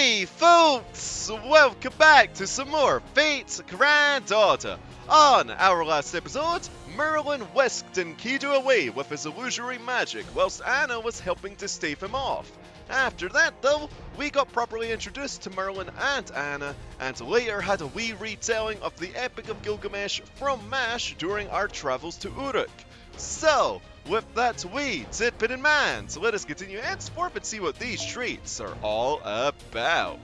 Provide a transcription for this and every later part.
Hey folks! Welcome back to some more Fate's Granddaughter. On our last episode, Merlin whisked Enkidu away with his illusory magic whilst Anna was helping to stave him off. After that though, we got properly introduced to Merlin and Anna, and later had a wee retelling of the Epic of Gilgamesh from MASH during our travels to Uruk. So, with that wee tidbit in mind, let us continue henceforth and see what these treats are all about.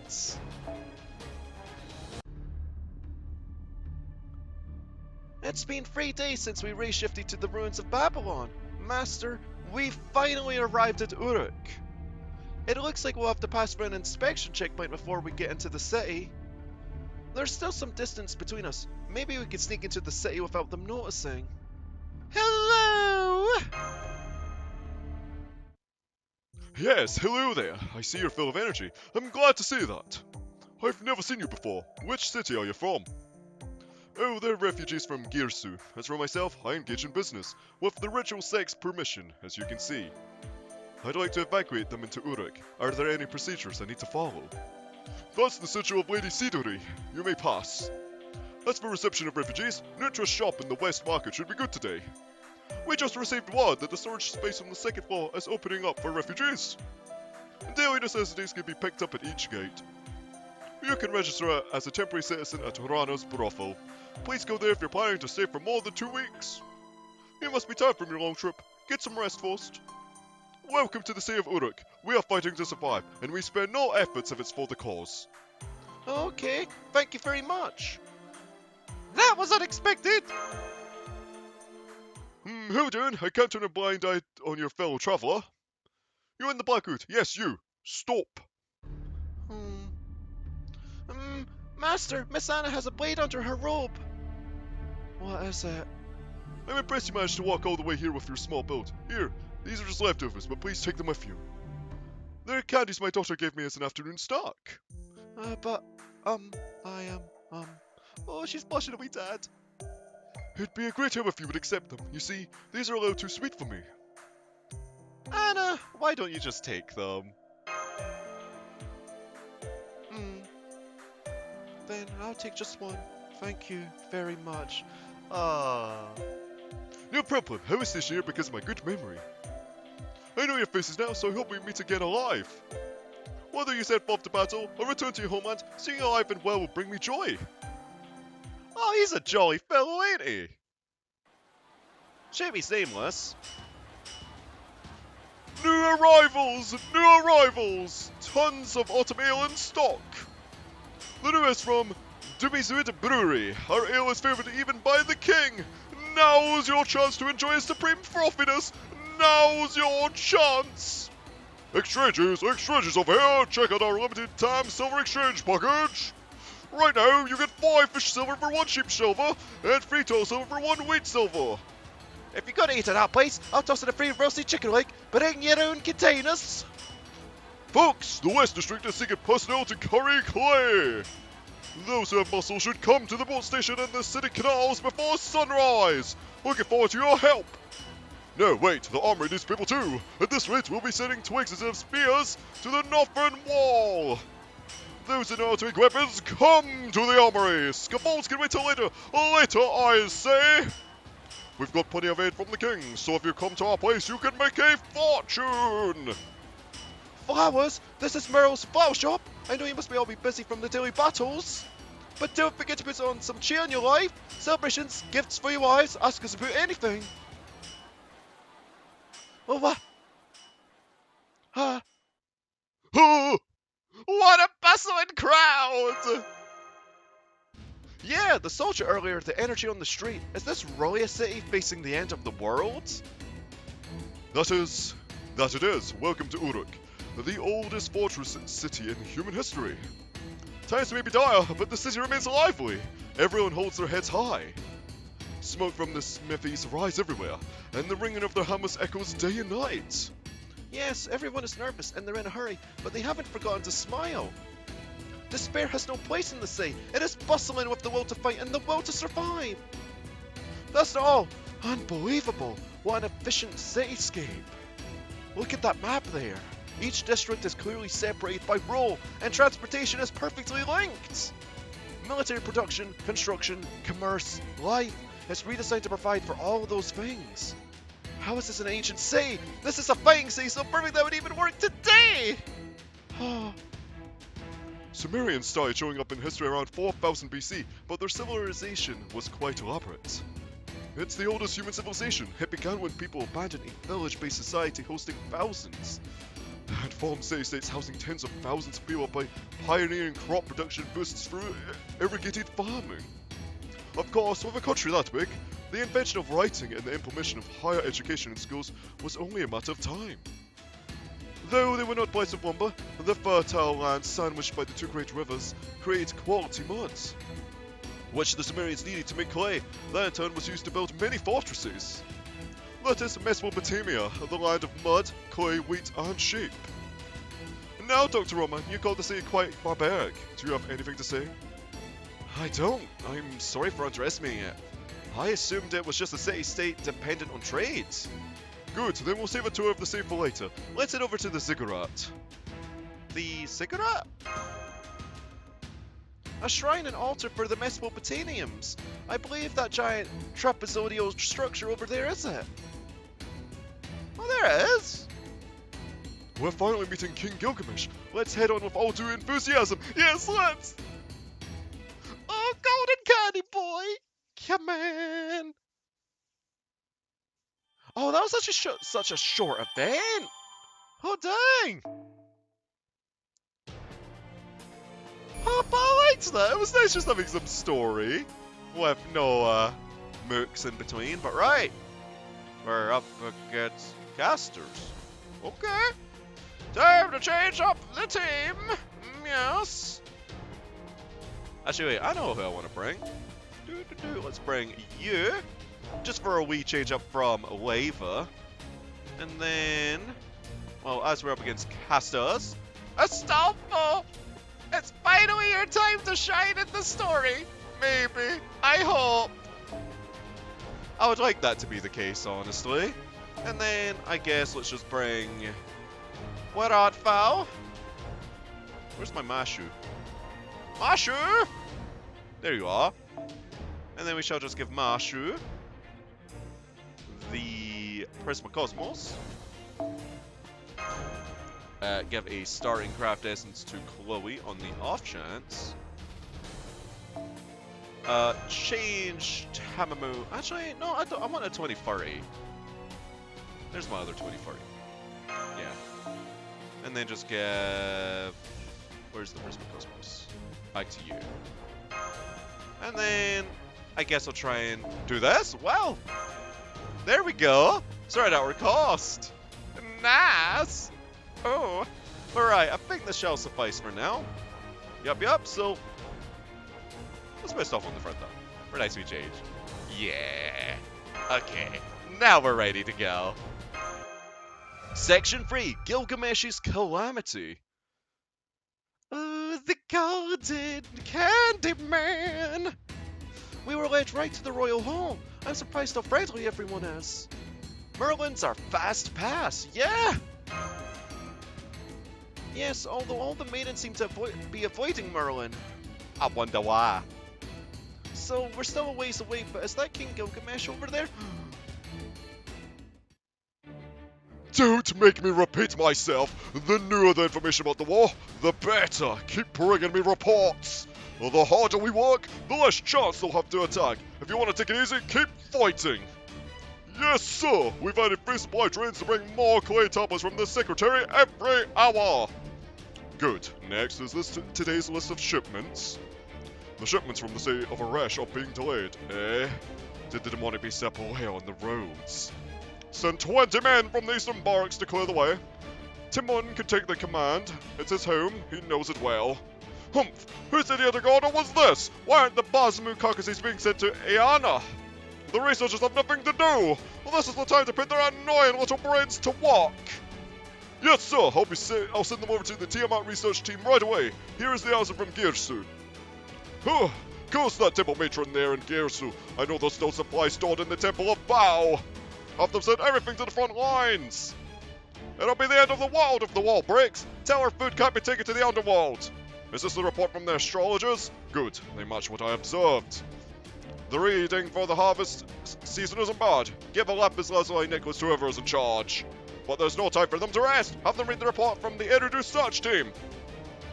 It's been 3 days since we reshifted to the ruins of Babylon. Master, we finally arrived at Uruk. It looks like we'll have to pass through an inspection checkpoint before we get into the city. There's still some distance between us. Maybe we could sneak into the city without them noticing. Hello! Yes, hello there. I see you're full of energy. I'm glad to see that. I've never seen you before. Which city are you from? Oh, they're refugees from Girsu. As for myself, I engage in business, with the ritual sex permission, as you can see. I'd like to evacuate them into Uruk. Are there any procedures I need to follow? That's the sigil of Lady Siduri. You may pass. As for reception of refugees, Nutra's shop in the West Market should be good today. We just received word that the storage space on the second floor is opening up for refugees. Daily necessities can be picked up at each gate. You can register as a temporary citizen at Horana's brothel. Please go there if you're planning to stay for more than 2 weeks. You must be tired from your long trip. Get some rest first. Welcome to the city of Uruk. We are fighting to survive, and we spare no efforts if it's for the cause. Okay, thank you very much. That was unexpected! How you doing? I can't turn a blind eye on your fellow traveller. You in the black hood? Yes, you. Stop. Master, Miss Anna has a blade under her robe. What is it? I'm impressed you managed to walk all the way here with your small build. Here, these are just leftovers, but please take them with you. They're candies my daughter gave me as an afternoon snack. Oh, she's blushing at me, Dad. It'd be a great help if you would accept them. You see, these are a little too sweet for me. Anna, why don't you just take them? Then I'll take just one. Thank you very much. No problem. I was stationed here because of my good memory. I know your faces now, so I hope we meet again alive. Whether you set off to battle or return to your homeland, seeing you alive and well will bring me joy. Oh, he's a jolly fellow, ain't he? Should be seamless. New arrivals! New arrivals! Tons of autumn ale in stock. The newest from Demise Brewery. Our ale is favoured even by the king. Now's your chance to enjoy his supreme frothiness. Now's your chance. Exchanges over here. Check out our limited time silver exchange package. Right now, you get 5 fish silver for 1 sheep silver, and 3 total silver for 1 wheat silver. If you're gonna eat at our place, I'll toss in a free roasted chicken leg, but in your own containers. Folks, the West District is seeking personnel to curry clay. Those who have muscle should come to the boat station and the city canals before sunrise. Looking forward to your help. No, wait, the armory needs people too. At this rate, we'll be sending twigs instead of spears to the northern wall. Those who know how to make weapons, come to the armory. Scaffolds can wait till later. Later, I say. We've got plenty of aid from the king, so if you come to our place, you can make a fortune. Flowers? This is Merle's flower shop. I know you must all be busy from the daily battles. But don't forget to put on some cheer in your life. Celebrations, gifts for your wives, ask us about anything. Oh, what? What a bustling crowd! Yeah, the soldier earlier, the energy on the street. Is this really a city facing the end of the world? That it is. Welcome to Uruk, the oldest fortress city in human history. Times may be dire, but the city remains lively. Everyone holds their heads high. Smoke from the smithies rise everywhere, and the ringing of their hammers echoes day and night. Yes, everyone is nervous and they're in a hurry, but they haven't forgotten to smile. Despair has no place in the sea. It is bustling with the will to fight and the will to survive. That's not all. Unbelievable. What an efficient cityscape. Look at that map there. Each district is clearly separated by role, and transportation is perfectly linked. Military production, construction, commerce, life, it's redesigned to provide for all of those things. How is this an ancient city? This is a fighting city so perfect that would even work today! Sumerians started showing up in history around 4000 BC, but their civilization was quite elaborate. It's the oldest human civilization. It began when people abandoned a village-based society hosting thousands, and formed city-states housing tens of thousands of people by pioneering crop production boosts through irrigated farming. Of course, with a country that big, the invention of writing and the implementation of higher education in schools was only a matter of time. Though they were not blessed with lumber, the fertile land sandwiched by the two great rivers created quality muds, which the Sumerians needed to make clay. That in turn was used to build many fortresses. That is Mesopotamia, the land of mud, clay, wheat, and sheep. Now, Dr. Roman, you called the city quite barbaric. Do you have anything to say? I don't. I'm sorry for underestimating it. I assumed it was just a city-state dependent on trade. Good, then we'll save a tour of the city for later. Let's head over to the ziggurat. The ziggurat? A shrine and altar for the Mesopotamians. I believe that giant trapezoidal structure over there is it. Oh, there it is. We're finally meeting King Gilgamesh. Let's head on with all due enthusiasm. Yes, let's! Oh, golden candy boy! Come on! Oh, that was such a short event! Oh, dang! Oh, but I liked that. It was nice just having some story with no mooks in between. But right, we're up against casters. Okay, time to change up the team. Yes. Actually, wait, I know who I want to bring. Let's bring you, just for a wee change up from Lava. And then, well, as we're up against casters, Astolfo! It's finally your time to shine in the story. Maybe. I hope. I would like that to be the case, honestly. And then, I guess, let's just bring... What art foul? Where's my Mashu? Mashu! There you are. And then we shall just give Mashu the Prisma Cosmos. Give a starting craft essence to Chloe on the off chance. Change Tamamu. Actually, no, I want a 2030. There's my other 2030. Yeah. And then just give... Where's the Prisma Cosmos? Back to you. And then I guess I'll try and do this. Well, there we go. Sorry, that were cost. Nice. Oh, alright, I think this shall suffice for now. Yup, so let's put stuff on the front though. For nice change. Yeah. Okay, now we're ready to go. Section 3, Gilgamesh's Calamity. Oh, the golden candy man. We were led right to the royal home. I'm surprised how friendly everyone is. Merlin's our fast pass, yeah! Yes, although all the maidens seem to be avoiding Merlin. I wonder why. So, we're still a ways away, but is that King Gilgamesh over there? Don't make me repeat myself. The newer the information about the war, the better. Keep bringing me reports. The harder we work, the less chance they'll have to attack. If you want to take it easy, keep fighting. Yes, sir. We've added free supply trains to bring more clay tablets from the secretary every hour. Good. Next is today's list of shipments. The shipments from the city of Arash are being delayed, eh? Did the demonic beast step away on the roads? Send 20 men from the eastern barracks to clear the way. Timon can take the command. It's his home. He knows it well. Humph! Whose idiotic order was this? Why aren't the Bazamu carcasses being sent to Iana? The researchers have nothing to do! Well, this is the time to put their annoying little brains to work! Yes, sir! I'll send them over to the Tiamat research team right away. Here is the answer from Girsu. Huh! Curse that temple matron there in Girsu. I know there's no supply stored in the temple of Bao. Have them send everything to the front lines. It'll be the end of the world if the wall breaks. Tell her food can't be taken to the underworld. Is this the report from the astrologers? Good, they match what I observed. The reading for the harvest season isn't bad. Give a lapis lazuli necklace to whoever is in charge. But there's no time for them to rest. Have them read the report from the introduced search team.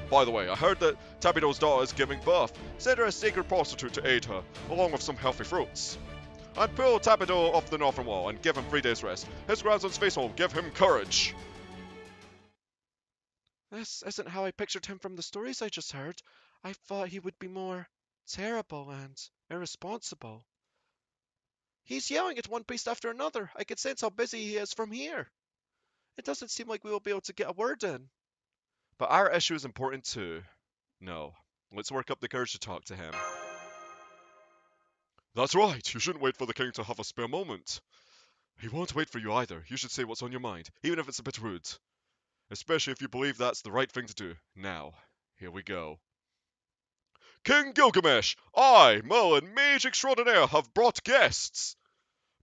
By the way, I heard that Tabido's daughter is giving birth. Send her a sacred prostitute to aid her, along with some healthy fruits. And pull Tabido off the northern wall and give him 3 days rest. His grandson's face will give him courage. This isn't how I pictured him from the stories I just heard. I thought he would be more terrible and irresponsible. He's yelling at one priest after another. I could sense how busy he is from here. It doesn't seem like we will be able to get a word in. But our issue is important too. No, let's work up the courage to talk to him. That's right, you shouldn't wait for the king to have a spare moment. He won't wait for you either. You should say what's on your mind, even if it's a bit rude. Especially if you believe that's the right thing to do. Now, here we go. King Gilgamesh, I, Merlin, Mage Extraordinaire, have brought guests.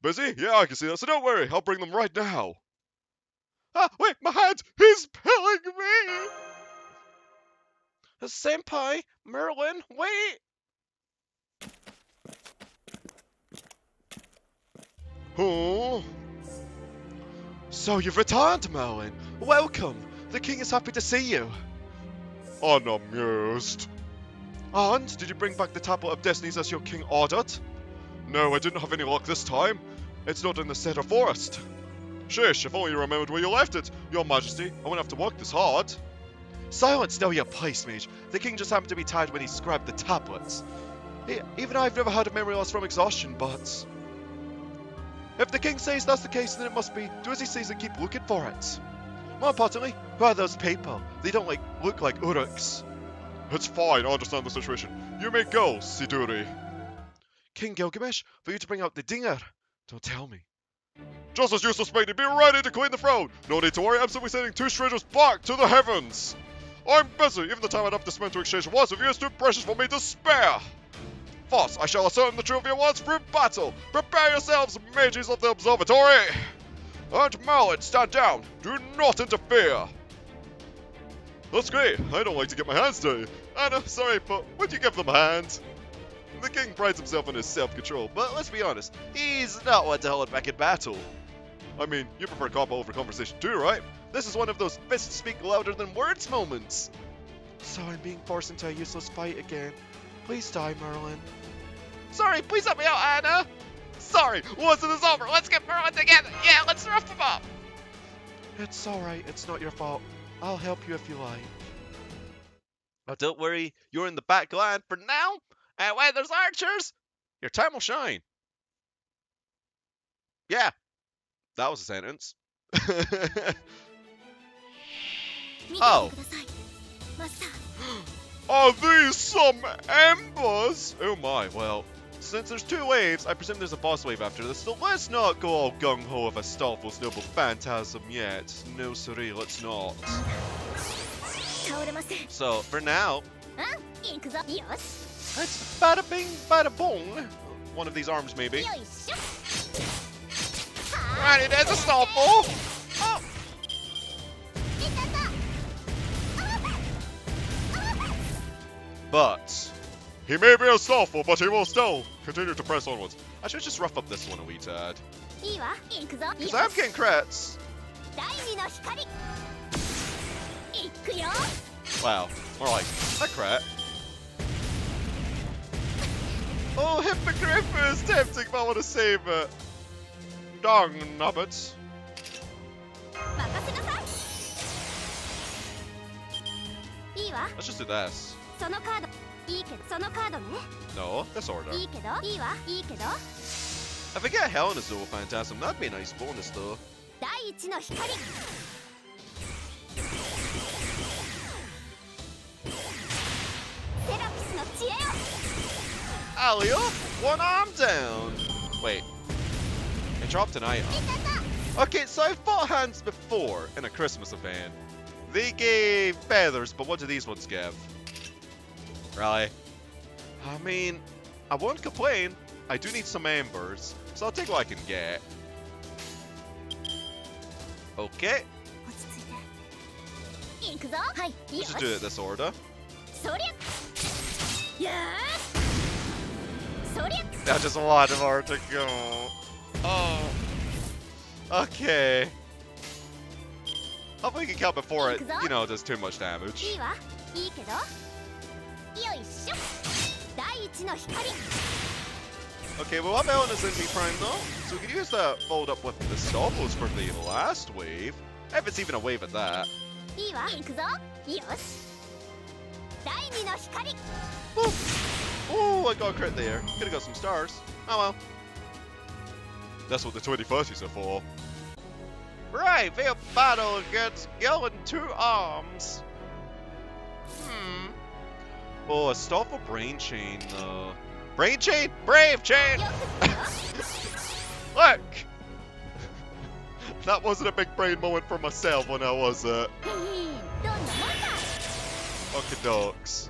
Busy? Yeah, I can see that, so don't worry, I'll bring them right now. Ah, wait, my hand! He's pilling me! Senpai, Merlin, wait! Oh. So you've returned, Merlin. Welcome. The king is happy to see you. Unamused. And did you bring back the Tablet of Destinies as your king ordered? No, I didn't have any luck this time. It's not in the Cedar Forest. Shish, if only you remembered where you left it. Your Majesty, I wouldn't have to work this hard. Silence, know your place, mage. The king just happened to be tired when he scribed the tablets. Even I've never had a memory loss from exhaustion, but... If the king says that's the case, then it must be. Do as he says and keep looking for it. More importantly, who are those people? They don't look like Uruks. It's fine, I understand the situation. You may go, Siduri. King Gilgamesh, for you to bring out the dinger. Don't tell me. Just as you suspected, be ready to clean the throne. No need to worry, I'm simply sending 2 strangers back to the heavens. I'm busy, even the time I'd have to spend to exchange words with you is too precious for me to spare. First, I shall ascertain the truth of your words through battle. Prepare yourselves, mages of the observatory. And Merlin, stand down. Do not interfere. That's great. I don't like to get my hands dirty. Anna, sorry, but would you give them a hand? The king prides himself on his self-control, but let's be honest, he's not one to hold back in battle. I mean, you prefer combo over conversation too, right? This is one of those fists speak louder than words moments. So I'm being forced into a useless fight again. Please die, Merlin. Sorry, please help me out, Anna. Sorry, once it is over, let's get Merlin together. Yeah, let's rough him up. It's alright, it's not your fault. I'll help you if you like. Oh, don't worry, you're in the back line for now. And when there's archers, your time will shine. Yeah, that was a sentence. Oh. Are these some embers? Oh my, well, since there's 2 waves, I presume there's a boss wave after this, so let's not go all gung-ho of a Astolfo's noble phantasm yet. No siree, let's not. So, for now, it's bada bing, bada boom. One of these arms, maybe. Right, there's a Astolfo. Oh. But he may be unstoppable, but he will still continue to press onwards. I should just rough up this one a wee tad. Because I'm getting crits. Wow, more like a crit. Oh, Hippogriff is tempting, but I want to save it. Dong nubbits. Let's just do this. No, this order. If I get Helena's Noble Phantasm, that'd be a nice bonus though. Alio, 1 arm down. Wait, I dropped an item. Okay, so I've fought hands before in a Christmas event. They gave feathers, but what do these ones give? Really? I mean, I won't complain. I do need some embers, so I'll take what I can get. Okay. Let's just do it this order. That's just a lot of art to go. Oh. Okay. Hopefully we can kill before it, you know, does too much damage. Okay, well, what Melon is in B Prime though, so we can use that followed up with the Stopples for the last wave. If it's even a wave at that. Oh, I got a crit there. Could have got some stars. Oh well. That's what the 2030s are for. Right, fair battle against Gil in 2 arms. Oh, a Stoffel Brain Chain though. Brain Chain? Brave Chain! Look! That wasn't a big brain moment for myself when I was fucking dogs.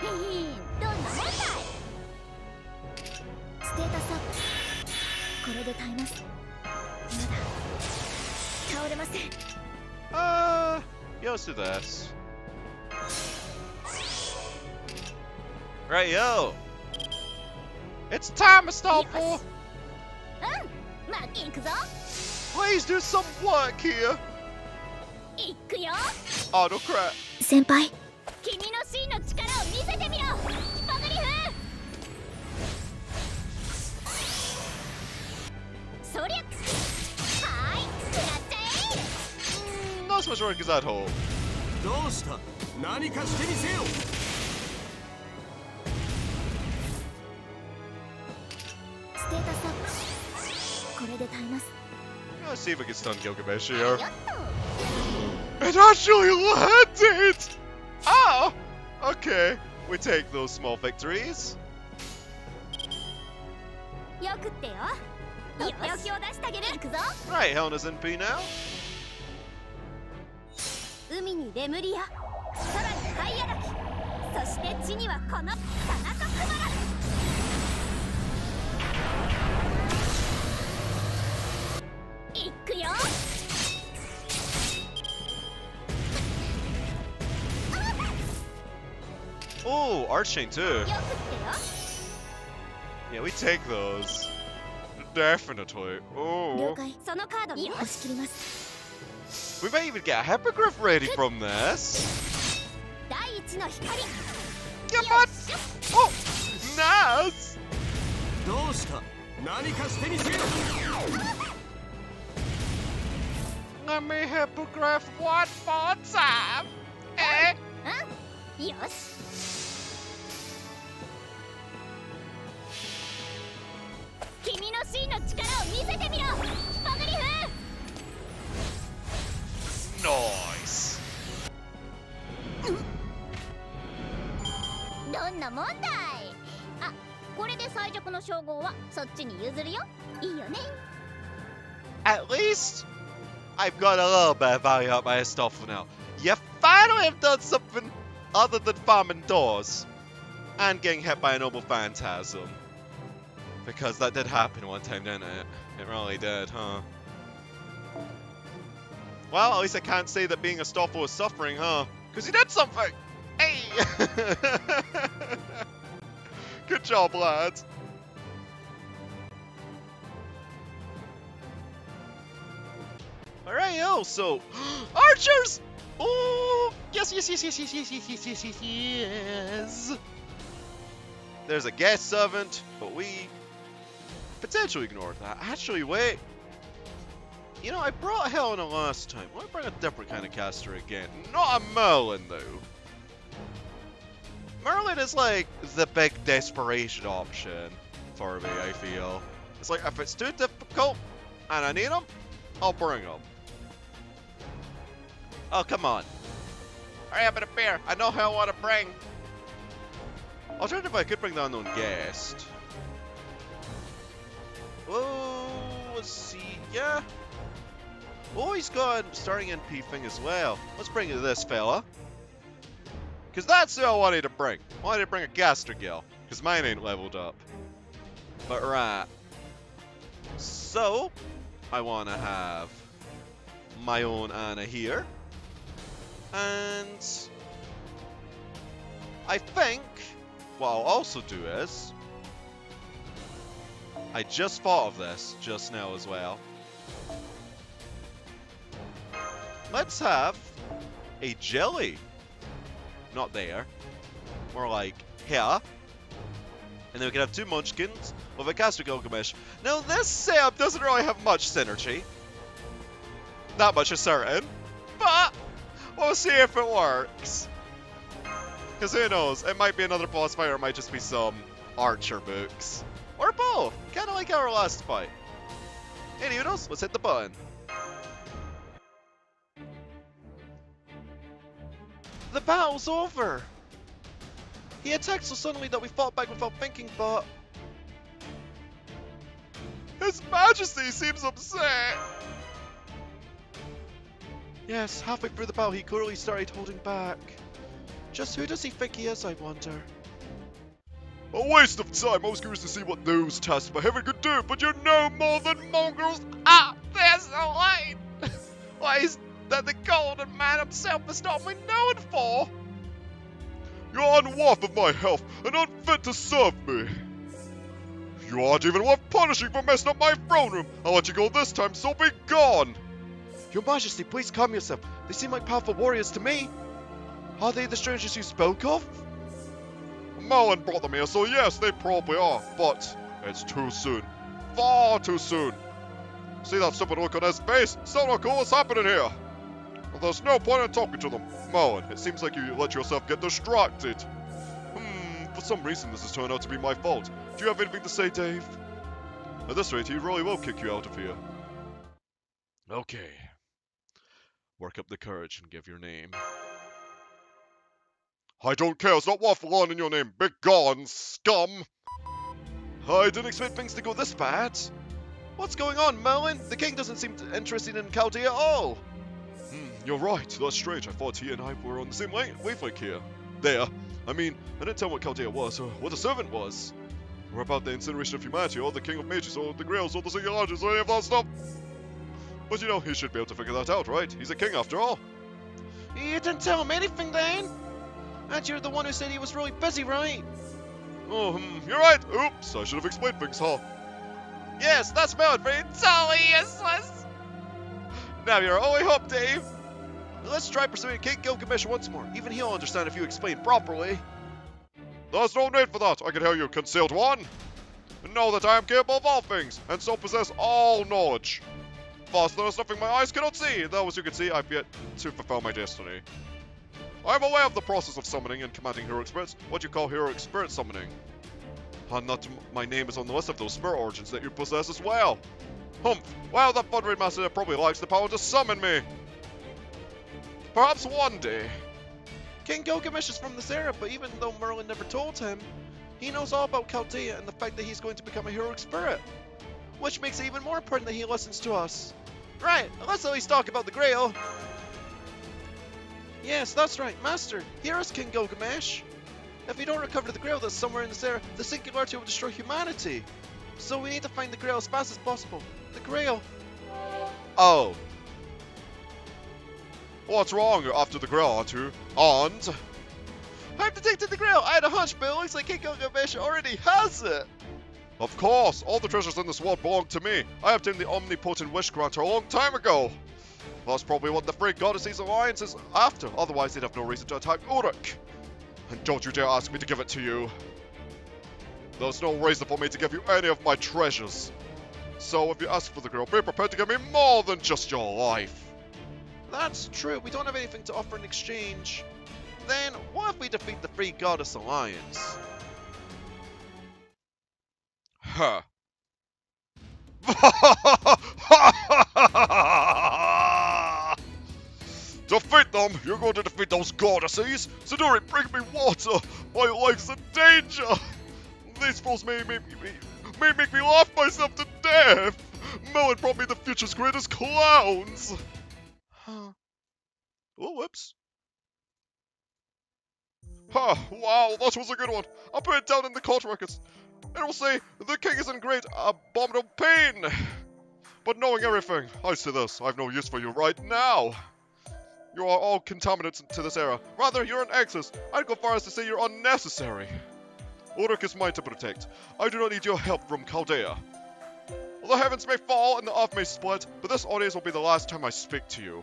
Yeah, let's do this. Right, yo! It's time, Stoffel! Please do some work here! Auto crit. 先輩 Not so much work as I'd hope. どうした？何かしてみせよ。ステータスアップこれで耐えます Let's see if we can stun Gilgamesh here. It actually landed! Oh! Okay, we take those small victories. よくってよとっておきを出してあげる行くぞ Right, Helena's in P now. 海にレムリア空にハイヤラキそして地にはこのサナトクマラ 行くよ Oh, Archchain too. よくってよ Yeah, we take those. Definitely. 了 Oh. 解そのカードに押し切ります We might even get a hippogriff ready from this. 第一の光 Yeah, but... Oh! Nice! どうした？何かしてみせよ。 Let me hippogriff one more time. Eh? うんよし君の真の力を見せてみろバグリフ Nice. どんなもんだいあ、これで最弱の称号はそっちに譲るよいいよね At least I've got a little bit of value out my stuff now. You finally have done something other than farming doors and getting hit by a noble phantasm. Because that did happen one time, didn't it? It really did, huh? Well, at least I can't say that being a Stoffel is suffering, huh? Because he did something! Hey! Good job, lads. Alright, yo, so... Archers! Oh! Yes, yes, yes, yes, yes, yes, yes, yes, yes, yes, yes! There's a guest servant, but we... potentially ignored that. Actually, wait. You know, I brought Helena last time. Why bring a different kind of caster again? Not a Merlin, though. Merlin is like the big desperation option for me, I feel. It's like, if it's too difficult and I need him, I'll bring him. Oh, come on. Hurry up and appear. I know who I want to bring. Alternatively, I could bring the unknown guest. Oh, let's see. Yeah. Oh, he's got starting NP thing as well. Let's bring this fella. Because that's who I wanted to bring. I wanted to bring a Gastergil. Because mine ain't leveled up. But right. So, I want to have my own Anna here. And I think what I'll also do is... I just thought of this just now as well. Let's have a jelly. Not there. More like here. And then we can have 2 munchkins with a caster Gilgamesh. Now this setup doesn't really have much synergy. Not much is certain. But we'll see if it works. Because who knows, it might be another boss fight or it might just be some archer books. Or both, kind of like our last fight. Any noodles, let's hit the button. The battle's over! He attacked so suddenly that we fought back without thinking, but... His Majesty seems upset! Yes, halfway through the battle he clearly started holding back. Just who does he think he is, I wonder? A waste of time. I was curious to see what those tasks by heaven could do, but you're no more than mongrels. Ah, there's the line! Why is that the golden man himself is not we known for? You're unworthy of my help and unfit to serve me. You aren't even worth punishing for messing up my throne room. I'll let you go this time, so be gone. Your Majesty, please calm yourself. They seem like powerful warriors to me. Are they the strangers you spoke of? Merlin brought them here, so yes, they probably are, but it's too soon. Far too soon. See that stupid look on his face? Still not cool what's happening here. There's no point in talking to them. Merlin, it seems like you let yourself get distracted. For some reason this has turned out to be my fault. Do you have anything to say, Dave? At this rate, he really will kick you out of here. Okay. Work up the courage and give your name. I don't care, it's not worth learning your name. Be gone, scum! I didn't expect things to go this bad. What's going on, Merlin? The king doesn't seem interested in Chaldea at all. You're right, that's strange. I thought he and I were on the same wavelength here. There. I mean, I didn't tell what Chaldea was, or what a servant was. Or about the incineration of humanity, or the king of mages, or the grails, or the singulages, or any of that stuff. But you know, he should be able to figure that out, right? He's a king after all. You didn't tell him anything then? And you're the one who said he was really busy, right? Oh, you're right. Oops, I should have explained things, huh? Yes, that's Merlin, very totally useless. Now you're our only hope, Dave. Let's try pursuing King Gilgamesh once more. Even he'll understand if you explain properly. There's no need for that. I can hear you, concealed one. And know that I am capable of all things, and so possess all knowledge. First, there is nothing my eyes cannot see, though as you can see, I've yet to fulfill my destiny. I am aware of the process of summoning and commanding heroic spirits, what you call heroic spirit summoning. And that my name is on the list of those spirit origins that you possess as well. Humph, well, that thundering master probably lacks the power to summon me. Perhaps one day. King Gilgamesh is from this era, but even though Merlin never told him, he knows all about Chaldea and the fact that he's going to become a heroic spirit. Which makes it even more important that he listens to us. Right, let's at least talk about the Grail. Yes, that's right, Master. Hear us, King Gilgamesh. If we don't recover the Grail that's somewhere in this era, the singularity will destroy humanity. So we need to find the Grail as fast as possible. The Grail. Oh. What's wrong? You're after the Grail, aren't you? And? I've detected the Grail. I had a hunch, but it looks like King Gilgamesh already has it. Of course, all the treasures in this world belong to me. I obtained the omnipotent wish granter a long time ago. That's probably what the Free Goddesses Alliance is after, otherwise they'd have no reason to attack Uruk. And don't you dare ask me to give it to you. There's no reason for me to give you any of my treasures. So if you ask for the Grail, be prepared to give me more than just your life. That's true, we don't have anything to offer in exchange. Then, what if we defeat the Free Goddess Alliance? Huh. Defeat them! You're going to defeat those goddesses! Siduri, bring me water! My life's in danger! These fools may make me laugh myself to death! Merlin brought me the future's greatest clowns! Huh. Oh, whoops. Huh, wow, that was a good one. I'll put it down in the court records. It will say, the king is in great abominable pain. But knowing everything, I say this, I've no use for you right now. You are all contaminants to this era. Rather, you're an excess. I'd go far as to say you're unnecessary. Uruk is mine to protect. I do not need your help from Chaldea. The heavens may fall and the earth may split, but this audience will be the last time I speak to you.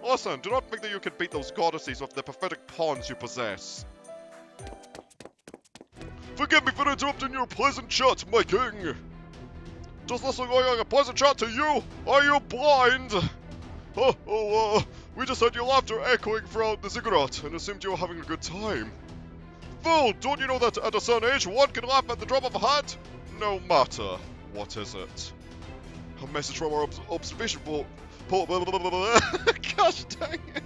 Listen, do not think that you can beat those goddesses with the pathetic pawns you possess. Forgive me for interrupting your pleasant chat, my king. Does this look like a pleasant chat to you? Are you blind? We just heard your laughter echoing throughout the ziggurat and assumed you were having a good time. Fool, don't you know that at a certain age one can laugh at the drop of a hat? No matter. What is it? A message from our observation gosh dang it.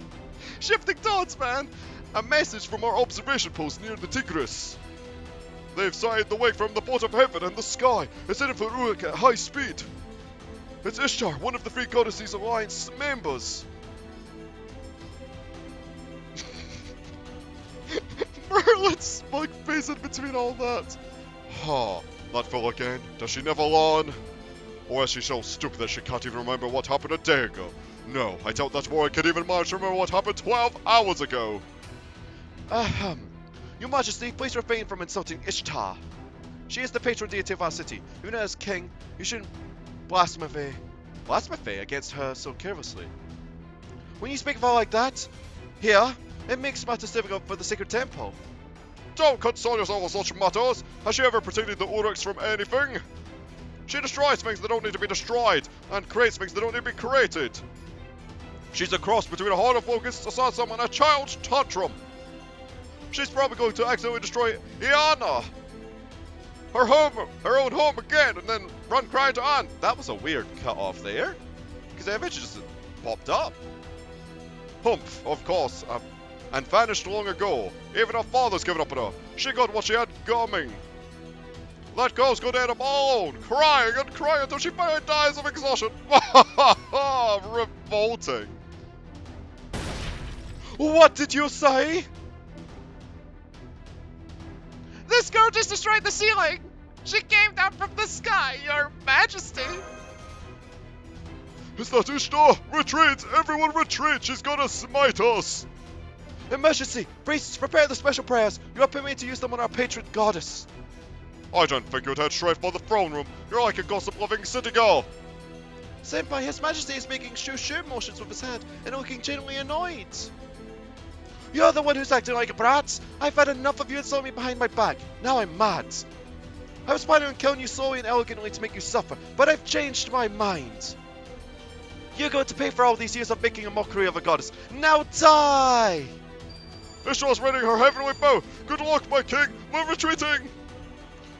Shifting thoughts, man. A message from our observation post near the Tigris. They've sighted the wake from the port of heaven and the sky. It's headed for Uruk at high speed. It's Ishtar, one of the three goddesses alliance members. Merlin's smug face in between all that. That fool again. Does she never learn? Or is she so stupid that she can't even remember what happened a day ago? No, I doubt that boy could even manage to remember what happened 12 hours ago. Your Majesty, please refrain from insulting Ishtar. She is the patron deity of our city. Even as king, you shouldn't blaspheme against her so carelessly. When you speak of her like that, here, it makes matters difficult for the sacred temple. Don't concern yourself with such matters. Has she ever protected the Uruks from anything? She destroys things that don't need to be destroyed, and creates things that don't need to be created. She's a cross between a heart of focus, assassin, and a child's tantrum. She's probably going to accidentally destroy Iana, her own home again, and then run crying to Anne. That was a weird cut off there, because I eventually just popped up. Humph, of course, and vanished long ago. Even her father's given up on her. She got what she had coming. That girl's going to end up all alone, crying and crying until she finally dies of exhaustion. Revolting. What did you say? This girl just destroyed the ceiling! She came down from the sky, Your Majesty! Is that Ishtar? Retreat! Everyone retreat! She's gonna smite us! Emergency! Priests, prepare the special prayers! You are permitted to use them on our patron goddess! I don't think you'd head straight for the throne room. You're like a gossip-loving city girl. Senpai, His Majesty is making shoo-shoo motions with his head and looking genuinely annoyed. You're the one who's acting like a brat! I've had enough of you insulting me behind my back. Now I'm mad. I was planning on killing you slowly and elegantly to make you suffer, but I've changed my mind. You're going to pay for all these years of making a mockery of a goddess. Now die! Ishtar's readying her heavenly bow. Good luck, my king. We're retreating.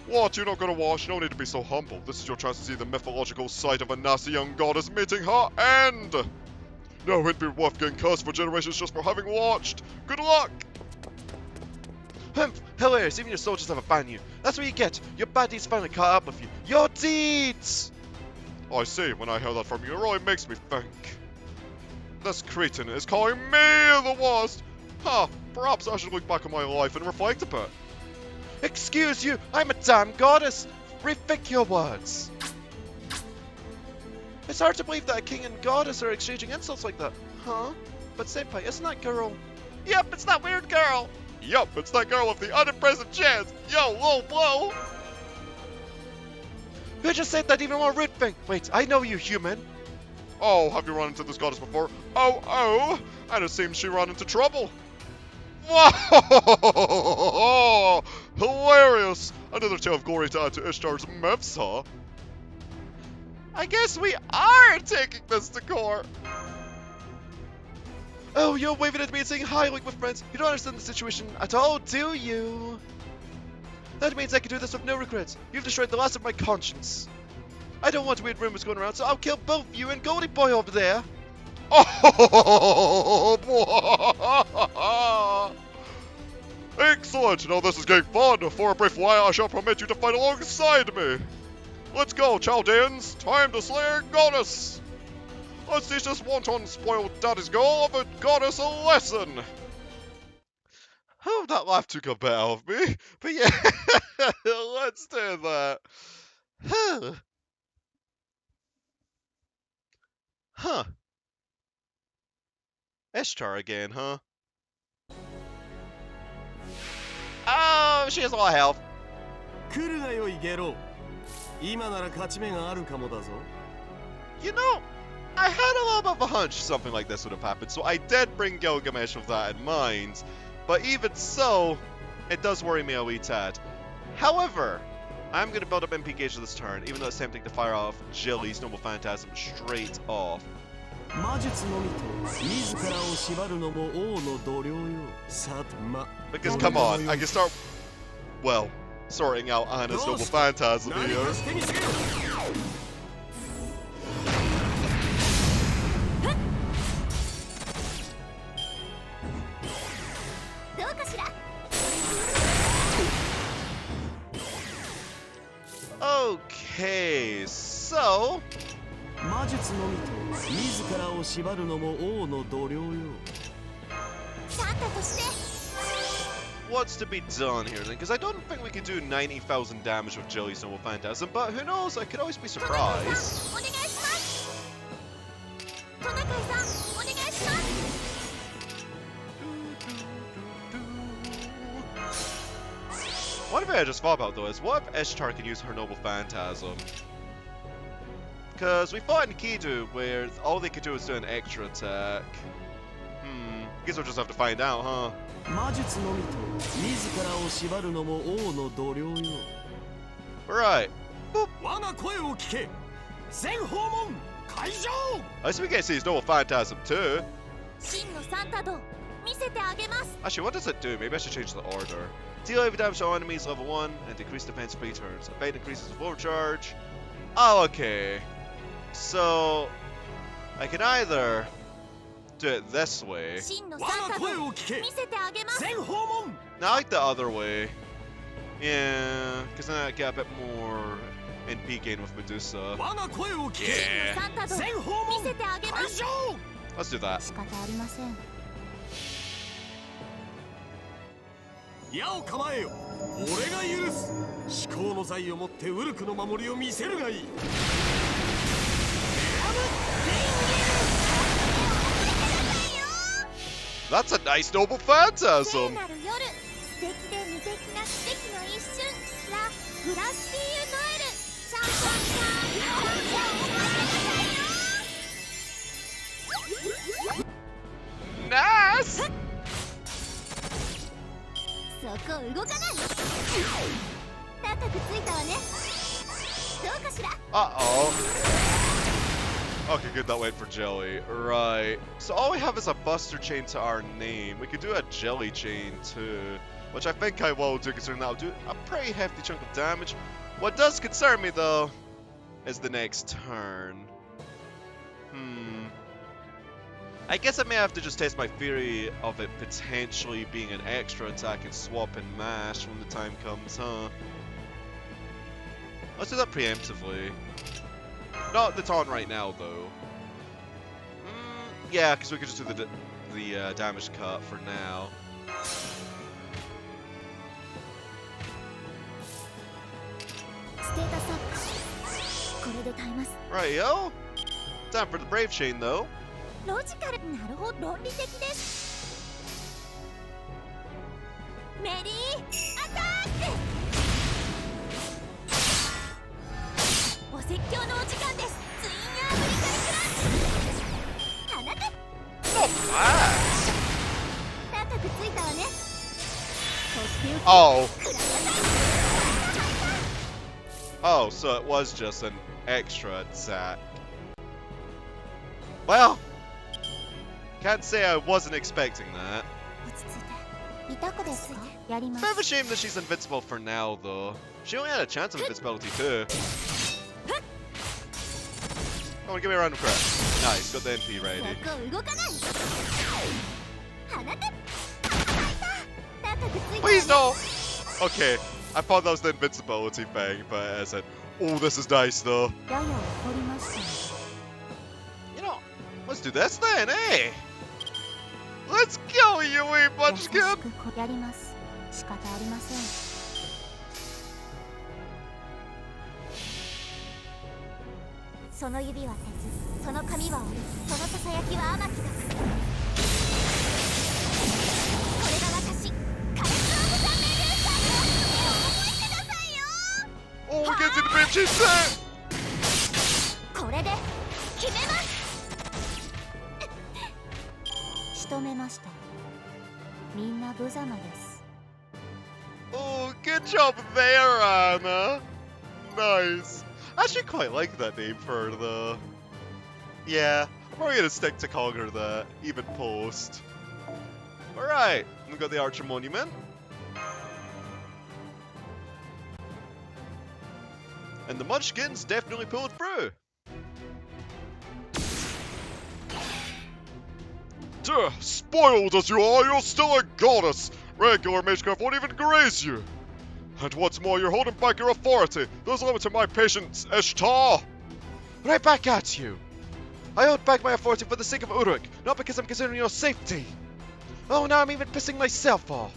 What? You're not gonna wash? No need to be so humble. This is your chance to see the mythological sight of a nasty young goddess meeting her end. No, it'd be worth getting cursed for generations just for having watched. Good luck! Humph! Hilarious, even your soldiers have abandoned you. That's what you get. Your bad deeds finally caught up with you. Your deeds! I see, when I hear that from you, it really makes me think. This cretin is calling me the worst. Perhaps I should look back on my life and reflect a bit. Excuse you, I'm a damn goddess! Rethink your words! It's hard to believe that a king and goddess are exchanging insults like that. Huh? But Senpai, isn't that girl? Yep, it's that weird girl! Yup, it's that girl with the unimpressive chance! Yo, low blow! Who just said that even more rude thing? Wait, I know you, human. Oh, have you run into this goddess before? Oh, and it seems she ran into trouble. Whoa! Hilarious! Another tale of glory to add to Ishtar's myths, huh? I guess we are taking this to court. Oh, you're waving at me and saying hi like with friends. You don't understand the situation at all, do you? That means I can do this with no regrets. You've destroyed the last of my conscience. I don't want weird rumors going around, so I'll kill both you and Goldie Boy over there. Oh, excellent! Now this is getting fun. For a brief while, I shall permit you to fight alongside me. Let's go, Chaldeans. Time to slay a goddess. Let's teach this wanton spoiled daddy's girl of a goddess a lesson. Oh, that laugh took a bit out of me. But yeah, let's do that. Huh. Ishtar again, huh? Oh, she has a lot of health. 来るがよいゲロ。今なら勝ち目があるかもだぞ。 You know, I had a little bit of a hunch something like this would have happened, so I did bring Gilgamesh with that in mind. But even so, it does worry me a wee tad. However, I'm going to build up MP gauge this turn, even though it's tempting to fire off Jilly's Noble Phantasm straight off. 魔術のみと自らを縛るのも王の度量よ。さてま。 Because come on, I can start, well, sorting out Anna's Noble Phantasm 何 here. かしてみせよ。 どうかしら。 Okay, so 魔術のみと自らを縛るのも王の度量よ。 サンタとして。 what's to be done here then? Because I don't think we can do 90,000 damage with Jilly's Noble Phantasm, but who knows? I could always be トナカイ surprised. さん、お願いします。トナカイさん、お願いします。 One thing I just thought about though is what if Ishtar can use her Noble Phantasm? Because we fought in Kidu where all they could do is do an extra attack. Guess we'll just have to find out, huh? 魔術のみと自らを縛るのも王の度量よ。 Right. 我が声を聞け。全訪問会場。 I guess we can see his Noble Phantasm too. 真のサンタド、見せてあげます。 Actually, what does it do? Maybe I should change the order. Deal heavy damage to all enemies level 1 and decrease defense 3 turns. Effect increases with overcharge. Oh, okay. So I can either do it this way. 真の我サンタド、が声を聞け。見せてあげます。全訪問。 Now I like the other way. Yeah, because then I get a bit more NP gain with Medusa. 我が声を聞け。 Yeah, サンタド、全訪問見せてあげます。会場。 let's do that. 仕方ありません。矢を構えよ。俺が許す。至高の財を持ってウルクの守りを見せるがいい。 That's a nice Noble Phantasm. 聖なる夜、素敵で無敵な奇跡の一瞬、ラ・グラスティーユ・ノエル、シャンシャンシャン、シャンシャン、お待ちくださいよ。 Nice. そこ動かない。高くついたわね。どうかしら。 Uh-oh. Okay, good, that went for Jelly. Right. So all we have is a Buster Chain to our name. We could do a Jelly Chain too, which I think I will do, considering that'll do a pretty hefty chunk of damage. What does concern me though is the next turn. I guess I may have to just test my theory of it potentially being an extra attack and swap and mash when the time comes, huh? Let's do that preemptively. Not the taunt right now, though. Yeah, because we could just do the damage cut for now. ステータスアップ。これで耐えます。 Right, yo. Time for the Brave Chain, though. ロジカル、なるほど、論理的です。メリーアタック。お説教のお時間です。ツインアーブリカルクラッシュ。放て。 Not bad. 高くついたわね。とっておき。 Oh. くらなさい。 Oh, so it was just an extra attack. Well, can't say I wasn't expecting that. 落ち着いて。いた子ですか。やりま Bit of a す。 shame that she's invincible for now, though. She only had a chance of invincibility too. Come on, give me a round of credit. Nice, got the NP ready. そこ動かない。放て。高くついたわね。 Please don't! Okay, I thought that was the invincibility thing, but I said, oh, this is nice though. やや怒りました。 You know, let's do this then, eh? Let's go, you wee munchkin! 優しくこやります。仕方ありません。その指は鉄、その髪は折れ、そのささやきは天城が。gets in the bitch, he said! これで決めます。仕留めました。みんな無様です。 Oh, good job there, Anna. Nice. I actually quite like that name for her, though. Yeah, I'm probably gonna stick to calling her that, even post. Alright, we've got the Archer Monument. And the Munchkins definitely pulled through. Duh, spoiled as you are, you're still a goddess! Regular magecraft won't even graze you! And what's more, you're holding back your authority. There's a limit to my patience, Ishtar! Right back at you! I hold back my authority for the sake of Uruk, not because I'm considering your safety! Oh, now I'm even pissing myself off!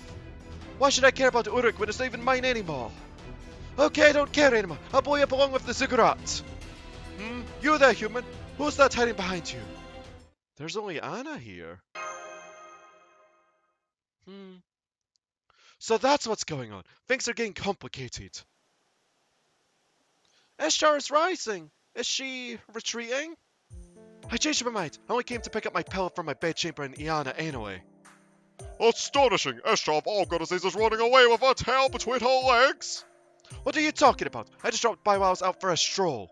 Why should I care about Uruk when it's not even mine anymore? Okay, I don't care anymore. I'll blow you up along with the ziggurat! You there, human! Who's that hiding behind you? There's only Anna here. So that's what's going on. Things are getting complicated. Ishtar is rising. Is she retreating? I changed my mind. I only came to pick up my pellet from my bedchamber in Iana anyway. Astonishing! Ishtar of all goddesses is running away with her tail between her legs! What are you talking about? I just dropped by while I was out for a stroll.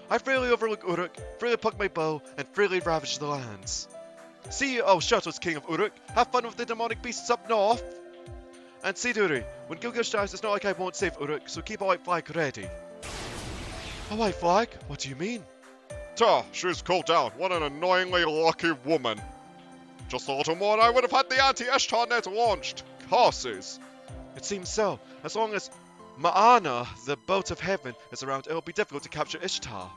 I freely overlook Uruk, freely pluck my bow, and freely ravage the lands. See you, oh Shadows King of Uruk. Have fun with the demonic beasts up north. And Siduri, when Gilgamesh dies, it's not like I won't save Uruk, so keep a white flag ready. A white flag? What do you mean? Tuh, she's cooled down. What an annoyingly lucky woman. Just a little more and I would have had the anti-Ishtar net launched. Curses. It seems so. As long as Ma'ana, the boat of heaven, is around, it'll be difficult to capture Ishtar.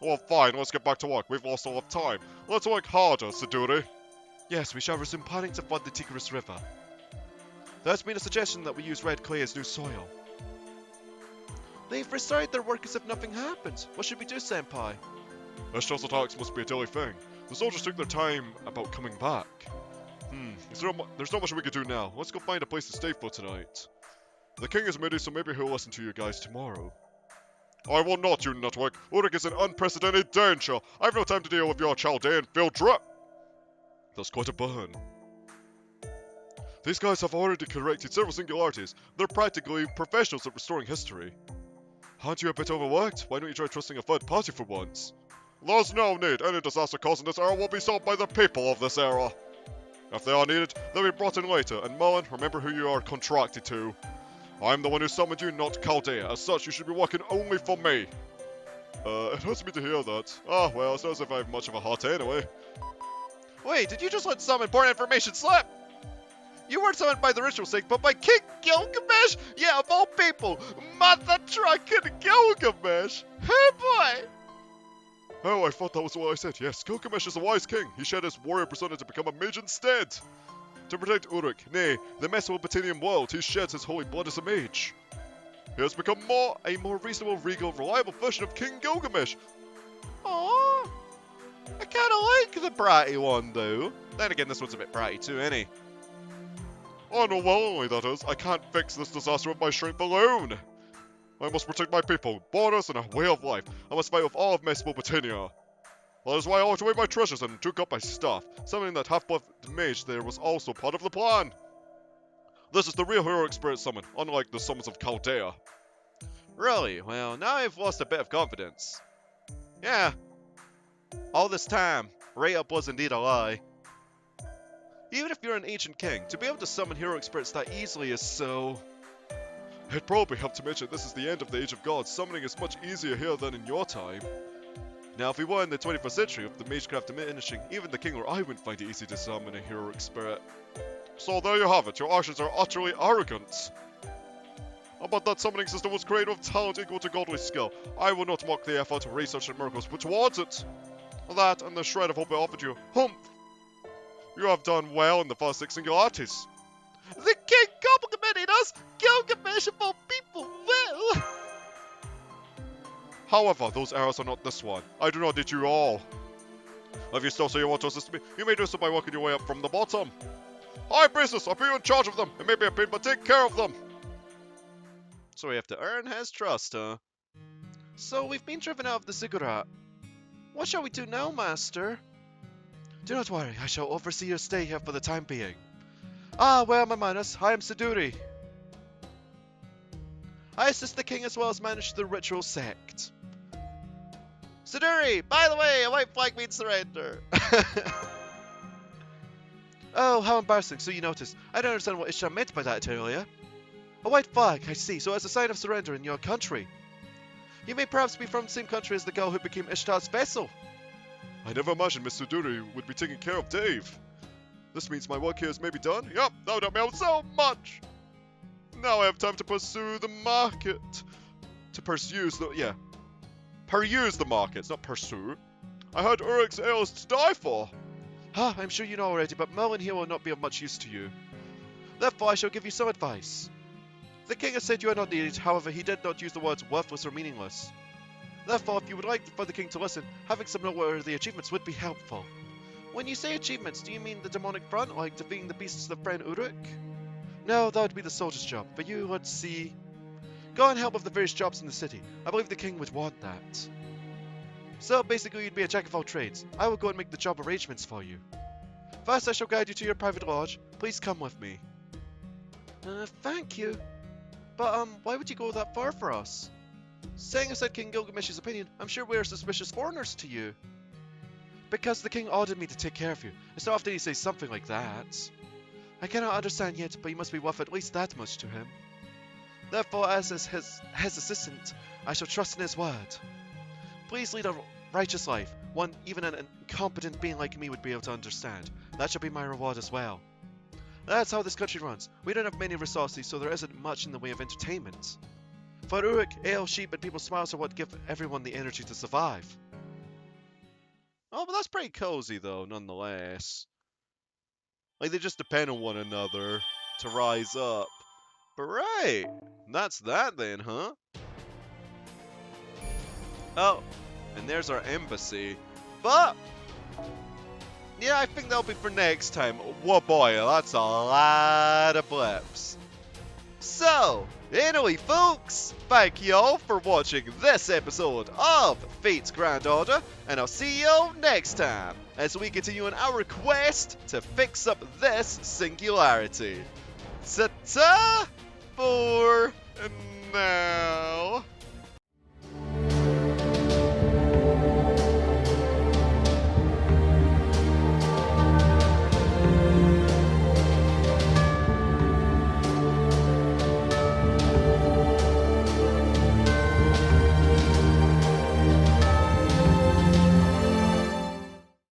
Well, fine, let's get back to work. We've lost a lot of time. Let's work harder, Siduri. Yes, we shall resume planning to flood the Tigris River. There's been a suggestion that we use red clay as new soil. They've restarted their work as if nothing happened. What should we do, Senpai? Ishtar's attacks must be a daily thing. The soldiers took their time about coming back. There's not much we can do now. Let's go find a place to stay for tonight. The king is ready, so maybe he'll listen to you guys tomorrow. I will not, you nutwork. Uruk is in unprecedented danger. I've no time to deal with your Chaldean field trip. That's quite a burn. These guys have already corrected several singularities. They're practically professionals at restoring history. Aren't you a bit overworked? Why don't you try trusting a third party for once? There's no need. Any disaster caused in this era will be solved by the people of this era. If they are needed, they'll be brought in later. And Mullen, remember who you are contracted to. I'm the one who summoned you, not Chaldea. As such, you should be working only for me. It hurts me to hear that. Ah, well, it's not as if I have much of a heart anyway. Wait, did you just let some important information slip? You weren't summoned by the ritual sake, but by King Gilgamesh? Yeah, of all people, Mothertruckin Gilgamesh. Hey boy! Oh, I thought that was what I said. Yes, Gilgamesh is a wise king. He shed his warrior persona to become a mage instead. To protect Uruk, nay, the Mesopotamian world, he sheds his holy blood as a mage. He has become a more reasonable, regal, reliable version of King Gilgamesh. Aww. I kinda like the bratty one, though. Then again, this one's a bit bratty too, ain't he? Unwillingly, that is. I can't fix this disaster with my strength alone. I must protect my people, borders, and a way of life. I must fight with all of Mesopotamia. That is why I locked away my treasures and took up my stuff. Summoning that half-buff mage there was also part of the plan. This is the real heroic spirit summon, unlike the summons of Chaldea. Really? Well, now I've lost a bit of confidence. Yeah. All this time, Rate-up was indeed a lie. Even if you're an ancient king, to be able to summon heroic spirits that easily is so... It probably helped to mention this is the end of the Age of Gods. Summoning is much easier here than in your time. Now, if we were in the 21st century, with the magecraft diminishing, even the king or I wouldn't find it easy to summon a heroic spirit. So there you have it, your actions are utterly arrogant. But that summoning system was created with talent equal to godly skill. I will not mock the effort, research, and miracles put towards it. That and the shred of hope I offered you. Humph! You have done well in the first 6 singularities. The king complimented us! Gilgamesh of all people will! However, those errors are not this one. I do not need you all. If you still say you want to assist me, you may do so by working your way up from the bottom. High priestess, I'll put you in charge of them. It may be a pain, but take care of them. So we have to earn his trust, huh? So we've been driven out of the ziggurat. What shall we do now, master? Do not worry, I shall oversee your stay here for the time being. Ah, well, my manners, I am Siduri. I assist the king as well as manage the ritual sect. Siduri, by the way, a white flag means surrender. Oh, how embarrassing, so you noticed. I don't understand what Isham meant by that earlier. A white flag, I see, so as a sign of surrender in your country. You may perhaps be from the same country as the girl who became Ishtar's vessel. I never imagined Miss Suduri would be taking care of Dave. This means my work here is maybe done? Yup, that would help me out so much! Now I have time to pursue the market. To peruse the markets, not pursue. I heard Uruk's ale is to die for. Ah, I'm sure you know already, but Merlin here will not be of much use to you. Therefore, I shall give you some advice. The king has said you are not needed, however, he did not use the words worthless or meaningless. Therefore, if you would like for the king to listen, having some noteworthy achievements would be helpful. When you say achievements, do you mean the demonic front, like defeating the beasts of friend Uruk? No, that would be the soldier's job, but you, let's see... Go and help with the various jobs in the city. I believe the king would want that. So, basically, you'd be a jack of all trades. I will go and make the job arrangements for you. First, I shall guide you to your private lodge. Please come with me. Thank you. But, why would you go that far for us? Setting aside King Gilgamesh's opinion, I'm sure we are suspicious foreigners to you. Because the king ordered me to take care of you. It's not often he says something like that. I cannot understand yet, but you must be worth at least that much to him. Therefore, as his assistant, I shall trust in his word. Please lead a righteous life, one even an incompetent being like me would be able to understand. That shall be my reward as well. That's how this country runs. We don't have many resources, so there isn't much in the way of entertainment. For Uruk, ale, sheep, and people's smiles are what give everyone the energy to survive. Oh, but that's pretty cozy, though, nonetheless. Like, they just depend on one another to rise up. But right, that's that then, huh? Oh, and there's our embassy. But, yeah, I think that'll be for next time. Whoa boy, that's a lot of blips. So, anyway folks, thank you all for watching this episode of Fate's Grand Order, and I'll see you all next time as we continue on our quest to fix up this singularity. Ta-ta for